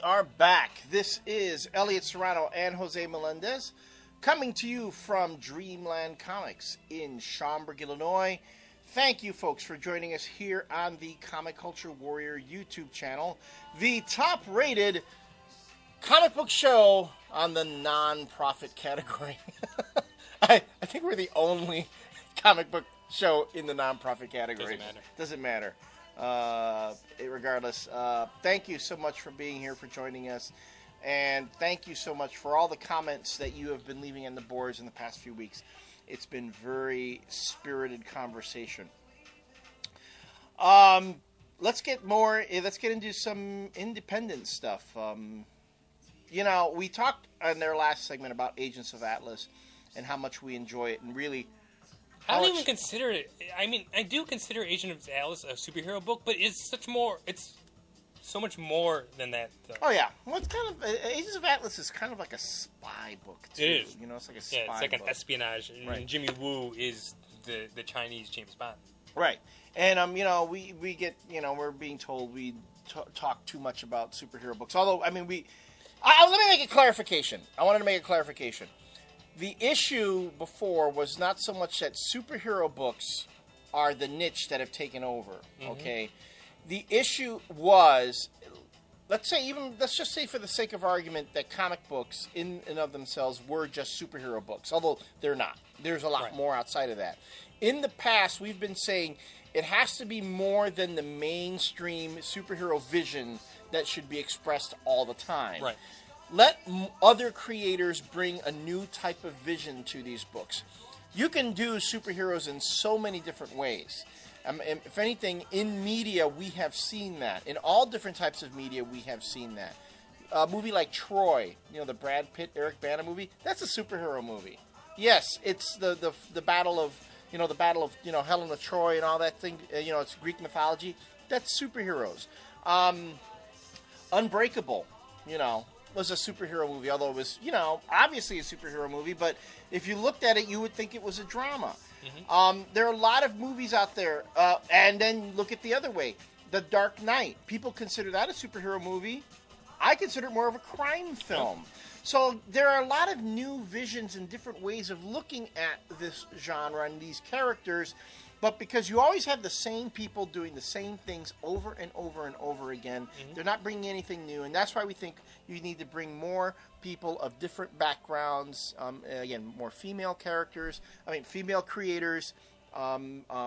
are back. This is Elliott Serrano and Jose Melendez coming to you from Dreamland Comics in Schaumburg, Illinois. Thank you, folks, for joining us here on the Comic Culture Warrior YouTube channel, the top-rated comic book show on the non-profit category. I think we're the only comic book show in the non-profit category. Doesn't matter. Regardless, thank you so much for being here, for joining us, and thank you so much for all the comments that you have been leaving on the boards in the past few weeks. It's been very spirited conversation. Let's get into some independent stuff. We talked in their last segment about Agents of Atlas and how much we enjoy it, and really, I don't even consider it. I mean, I do consider Agent of Atlas a superhero book, but it's so much more than that, though. Oh yeah, well, it's kind of Agents of Atlas is kind of like a spy book too. It is. It's like a spy. Yeah, it's like book. an espionage. Right. And Jimmy Woo is the Chinese James Bond. Right, and we get we're being told we talk too much about superhero books. Although let me make a clarification. I wanted to make a clarification. The issue before was not so much that superhero books are the niche that have taken over, okay? The issue was, let's just say for the sake of argument that comic books in and of themselves were just superhero books, although they're not. There's a lot more outside of that. In the past, we've been saying it has to be more than the mainstream superhero vision that should be expressed all the time. Right. Let other creators bring a new type of vision to these books. You can do superheroes in so many different ways. If anything, in media, we have seen that. In all different types of media, we have seen that. A movie like Troy, the Brad Pitt, Eric Bana movie, that's a superhero movie. Yes, it's the battle of, Helen of Troy and all that thing, it's Greek mythology. That's superheroes. Unbreakable, was a superhero movie, although it was, obviously a superhero movie, but if you looked at it, you would think it was a drama. There are a lot of movies out there, and then look at the other way. The Dark Knight. People consider that a superhero movie. I consider it more of a crime film. So there are a lot of new visions and different ways of looking at this genre and these characters, but because you always have the same people doing the same things over and over and over again, they're not bringing anything new, and that's why we think you need to bring more people of different backgrounds, again, more female creators,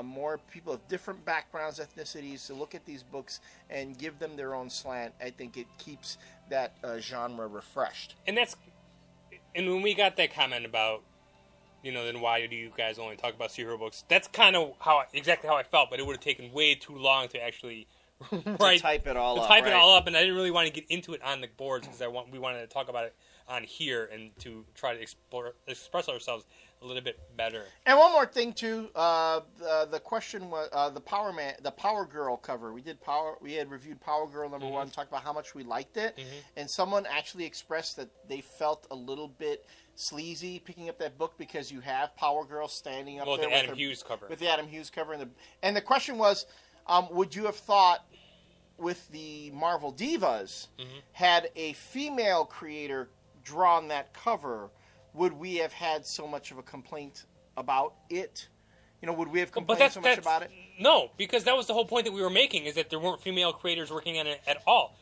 more people of different backgrounds, ethnicities, to look at these books and give them their own slant. I think it keeps that genre refreshed. And when we got that comment about, then why do you guys only talk about superhero books? That's kind of exactly how I felt, but it would have taken way too long to actually type it all up, and I didn't really want to get into it on the boards because we wanted to talk about it on here and to try to express ourselves a little bit better. And one more thing too, the question was the Power Girl cover. We had reviewed Power Girl number 1, talked about how much we liked it, and someone actually expressed that they felt a little bit sleazy picking up that book because you have Power Girl standing up there with the Adam Hughes cover, and the question was, would you have thought with the Marvel Divas, had a female creator drawn that cover, would we have had so much of a complaint about it? Would we have complained so much about it? No, because that was the whole point that we were making, is that there weren't female creators working on it at all.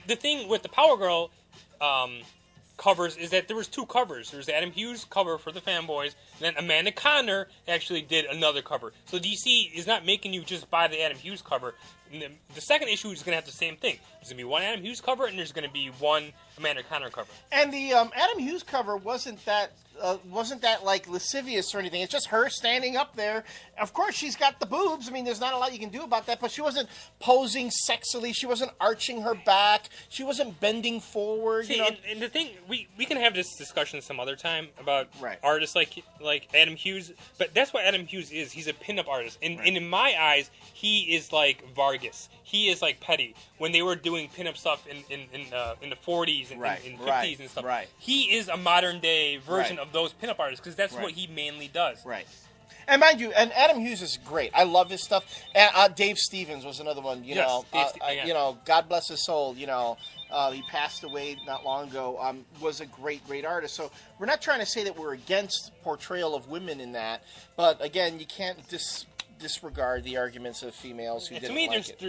The thing with the Power Girl covers is that there was 2 covers. There was the Adam Hughes cover for the fanboys, and then Amanda Conner actually did another cover. So DC is not making you just buy the Adam Hughes cover. And the second issue is going to have the same thing. There's going to be one Adam Hughes cover, and there's going to be one Amanda Conner cover. And the Adam Hughes cover wasn't that like lascivious or anything. It's just her standing up there. Of course, she's got the boobs. I mean, there's not a lot you can do about that. But she wasn't posing sexily. She wasn't arching her back. She wasn't bending forward. See, and the thing, we can have this discussion some other time about artists like Adam Hughes. But that's what Adam Hughes is. He's a pinup artist, and in my eyes, he is like Vargas. He is like Petty when they were doing pinup stuff in the 40s and in 50s and stuff. Right. He is a modern day version of those pinup artists because that's what he mainly does. Right. And mind you, and Adam Hughes is great. I love his stuff. And Dave Stevens was another one. God bless his soul. He passed away not long ago. Was a great artist. So we're not trying to say that we're against portrayal of women in that, but again, you can't disregard the arguments of females who didn't like it.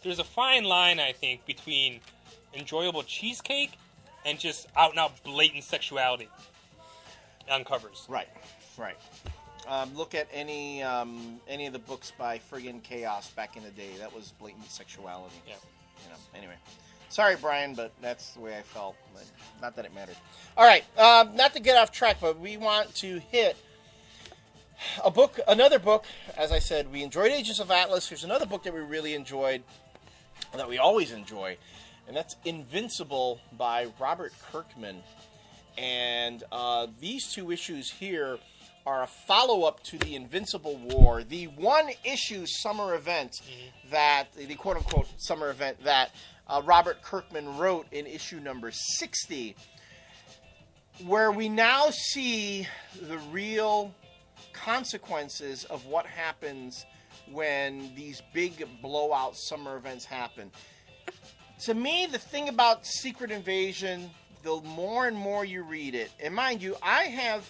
There's a fine line, I think, between enjoyable cheesecake and just out and out blatant sexuality on covers. Right. Look at any of the books by friggin' Chaos back in the day. That was blatant sexuality. Yeah. Anyway. Sorry, Brian, but that's the way I felt. But not that it mattered. All right. Not to get off track, but we want to hit another book. As I said, we enjoyed Agents of Atlas. Here's another book that we really enjoyed, that we always enjoy, and that's Invincible by Robert Kirkman. And these two issues here are a follow-up to the Invincible War, the one-issue summer event that, the quote-unquote summer event that Robert Kirkman wrote in issue number 60, where we now see the real consequences of what happens when these big blowout summer events happen. To me, the thing about Secret Invasion, the more and more you read it, and mind you, I've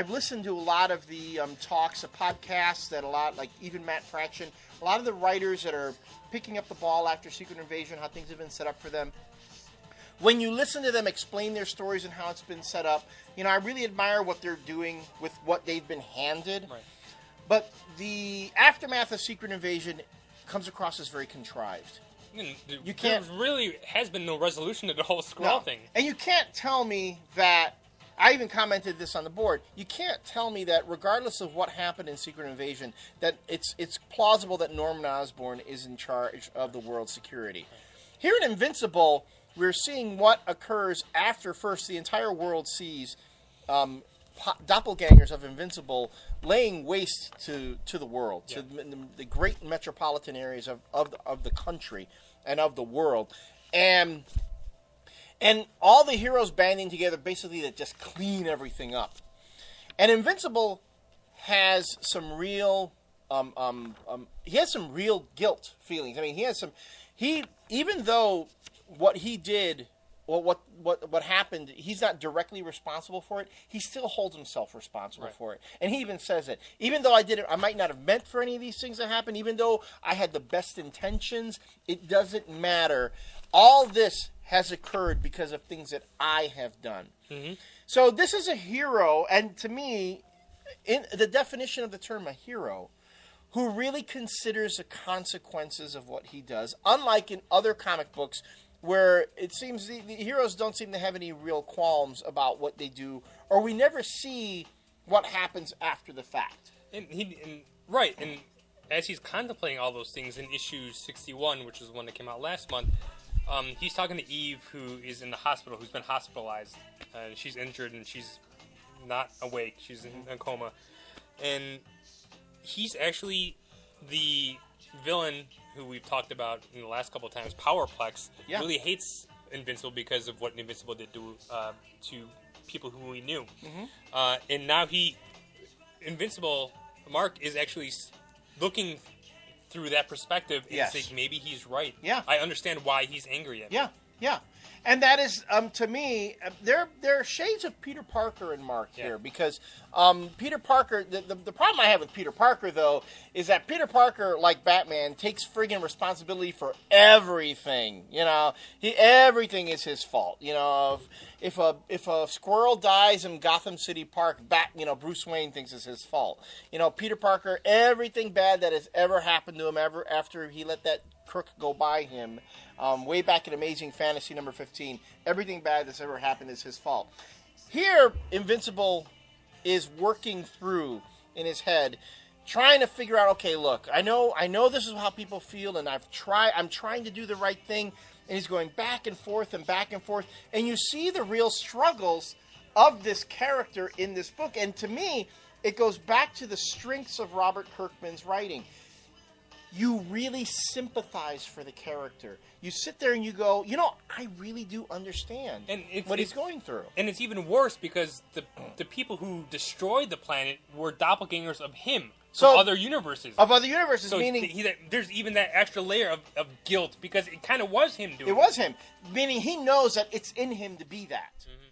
listened to a lot of the talks, podcasts that like even Matt Fraction, a lot of the writers that are picking up the ball after Secret Invasion, how things have been set up for them. When you listen to them explain their stories and how it's been set up, I really admire what they're doing with what they've been handed. Right. But the aftermath of Secret Invasion comes across as very contrived. There really has been no resolution to the whole Skrull thing. And you can't tell me that, I even commented this on the board, you can't tell me that regardless of what happened in Secret Invasion, that it's plausible that Norman Osborn is in charge of the world's security. Here in Invincible, we're seeing what occurs after first the entire world sees doppelgangers of Invincible laying waste to the world, to the great metropolitan areas of the country and of the world. And all the heroes banding together basically to just clean everything up. And Invincible has some real he has some real guilt feelings. I mean, even though what he did, or what happened, he's not directly responsible for it, he still holds himself responsible for it. And he even says it. Even though I might not have meant for any of these things to happen, even though I had the best intentions, it doesn't matter. All this has occurred because of things that I have done. Mm-hmm. So this is a hero, and to me, in the definition of the term a hero, who really considers the consequences of what he does, unlike in other comic books where it seems the heroes don't seem to have any real qualms about what they do, or we never see what happens after the fact. And as he's contemplating all those things in issue 61, which is the one that came out last month, he's talking to Eve, who is in the hospital, who's been hospitalized. She's injured and she's not awake. She's in a coma. And he's actually the villain who we've talked about in the last couple of times, Powerplex, really hates Invincible because of what Invincible did to people who he knew. Mm-hmm. And now Invincible, Mark, is actually looking through that perspective and saying maybe he's right. Yeah. I understand why he's angry at me. Yeah. And that is, to me, there are shades of Peter Parker and Mark here, because Peter Parker, the problem I have with Peter Parker, though, is that Peter Parker, like Batman, takes friggin' responsibility for everything. Everything is his fault. If a squirrel dies in Gotham City Park, Bruce Wayne thinks it's his fault. Peter Parker, everything bad that has ever happened to him ever after he let that crook go by him, way back in Amazing Fantasy number 15, everything bad that's ever happened is his fault. Here, Invincible is working through in his head, trying to figure out, okay, look, I know this is how people feel, and I'm trying to do the right thing, and he's going back and forth, and you see the real struggles of this character in this book, and to me, it goes back to the strengths of Robert Kirkman's writing. you really sympathize for the character. You sit there and you go, you know, I really do understand what he's going through. And it's even worse because the people who destroyed the planet were doppelgangers of him. From other universes. Of other universes, so meaning... there's even that extra layer of guilt, because it kind of was him doing it. It was him. Meaning he knows that it's in him to be that. Mm-hmm.